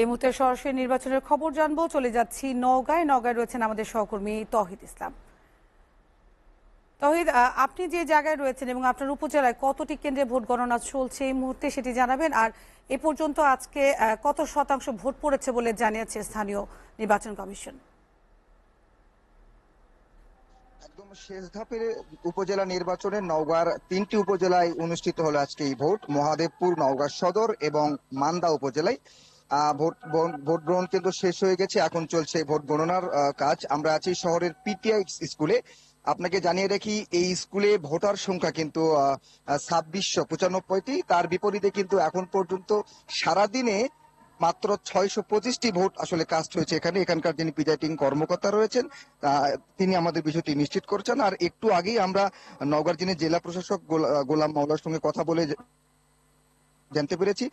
এই মুহূর্তে সরাসরি নির্বাচনের খবর জানবো, চলে যাচ্ছি নওগাঁয়। নওগাঁয় রয়েছেন আমাদের সহকর্মী তৌহিদ ইসলাম। তৌহিদ, আপনি যে জায়গায় রয়েছেন এবং আপনার উপজেলায় কতটি কেন্দ্রে ভোট গণনা চলছে এই মুহূর্তে সেটি জানাবেন। আর এ পর্যন্ত আজকে কত শতাংশ ভোট পড়েছে বলে জানিয়েছে স্থানীয় নির্বাচন কমিশন? একদম শেষ ধাপের উপজেলা নির্বাচনে নওগাঁর 3টি উপজেলায় অনুষ্ঠিত হলো আজকে এই ভোট। মহাদেবপুর, নওগাঁ সদর এবং মান্দা উপজেলায় ভোট গ্রহণ কিন্তু শেষ হয়ে গেছে। এখন চলছে ভোট গণনার কাজ। আমরা আছি শহরের পিটিআই স্কুলে। আপনাকে জানিয়ে রাখি, এই স্কুলে ভোটার সংখ্যা কিন্তু 2695টি। তার বিপরীতে কিন্তু এখন পর্যন্ত সারাদিনে মাত্র 625টি ভোট আসলে কাস্ট হয়েছে। এখানকার যিনি প্রিজাইডিং কর্মকর্তা রয়েছেন তিনি আমাদের বিষয়টি নিশ্চিত করছেন। আর একটু আগেই আমরা নওগাঁর যিনি জেলা প্রশাসক গোলাম মাওলার সঙ্গে কথা বলে জানতে পেরেছি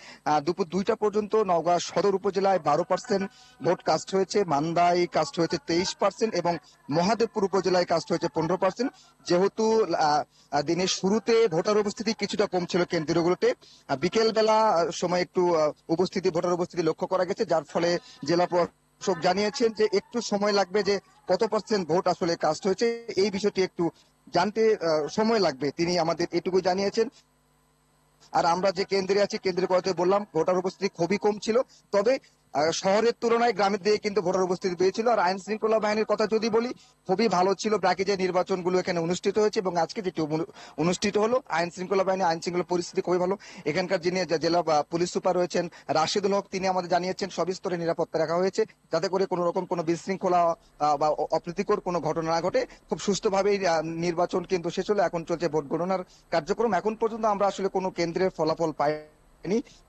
দুপুর 2টা পর্যন্ত নওগাঁ সদর উপজেলায় 12% ভোট কাস্ট হয়েছে, মান্দায় কাস্ট হয়েছে 23% এবং মহাদেবপুর উপজেলায় কাস্ট হয়েছে 15%। যেহেতু দিনের শুরুতে ভোটার উপস্থিতি কিছুটা কম ছিল কেন্দ্রগুলোতে, বিকেল বেলা সময় একটু ভোটার উপস্থিতি লক্ষ্য করা গেছে, যার ফলে জেলা প্রশাসক জানিয়েছেন যে একটু সময় লাগবে, যে কত পার্সেন্ট ভোট আসলে কাস্ট হয়েছে এই বিষয়টি একটু জানতে সময় লাগবে, তিনি আমাদের এটুকু জানিয়েছেন। আর আমরা যে কেন্দ্রে আছি, কেন্দ্রের কথা বললাম ভোটার উপস্থিতি খুবই কম ছিল, তবে শহরের তুলনায় গ্রামের দিকে কিন্তু ভোটার উপস্থিতি পেয়েছিল। আর আইন শৃঙ্খলা বাহিনীর কথা যদি বলি, খুবই ভালো ছিল। বাকি যে নির্বাচনগুলো এখানে অনুষ্ঠিত হয়েছে এবং আজকে যেটি অনুষ্ঠিত হলো, আইন শৃঙ্খলা বাহিনী আইন শৃঙ্খলা পরিস্থিতি খুবই ভালো। এখানকার যিনি জেলা পুলিশ সুপার রয়েছেন রাশিদুল হক, তিনি আমাদের জানিয়েছেন সব স্তরে নিরাপত্তা রাখা হয়েছে, যাতে করে কোনো রকম কোনো বিশৃঙ্খলা বা অপ্রীতিকর কোনো ঘটনা না ঘটে। খুব সুষ্ঠুভাবে নির্বাচন কিন্তু শেষ হলো। এখন চলছে ভোট গণনার কার্যক্রম। এখন পর্যন্ত আমরা আসলে কোনো কেন্দ্রের ফলাফল পাই,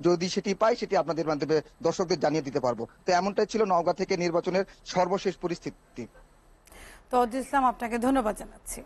যদি সেটি পাই সেটি আপনাদের মাধ্যমে দর্শকদের জানিয়ে দিতে পারবো। তো এমনটাই ছিল নওগাঁ থেকে নির্বাচনের সর্বশেষ পরিস্থিতি। তৌহিদ ইসলাম, আপনাকে ধন্যবাদ জানাচ্ছি।